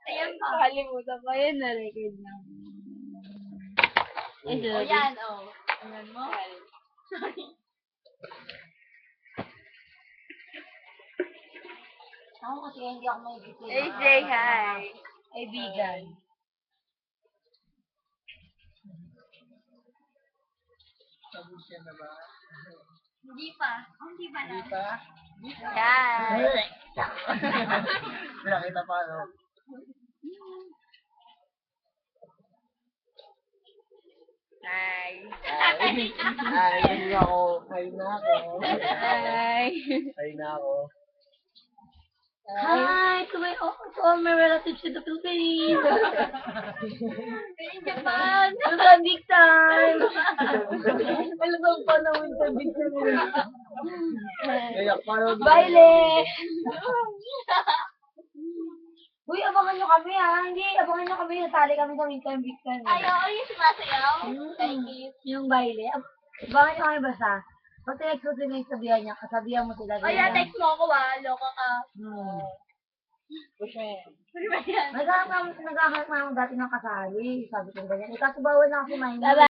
Ayan pa. Nakalimutan ko yun, na-record na. O yan, o. Tingnan mo. Sorry. Ako kasi hindi ako may gitid. AJ, hi. Kaibigan. Sabusyan na ba? Hindi pa. Hindi pa na. Hindi pa? Yan. Pinakita pa, no? Hi. Ay, hindi ako. Kayo na ako. Hi. Kayo na ako. Hi to all my relatives in the Philippines. In Japan. Sa big time. Alam mo pa naman sa big time. Kaya pa yun. Baile. Uy, abangan nyo kami ha. Hindi, abangan nyo kami. Natali kami sa big time. Ay, oo, yung sumasayaw. Yung baile. Abangan nyo kami basta. Pag text mo sila yung sabihan mo sila. O yan, text mo ako loko ka. Push mo yan. Naghahanap naman dati ng kasali. Sabi ko ganyan. Ikaw, bawal na ako kumain.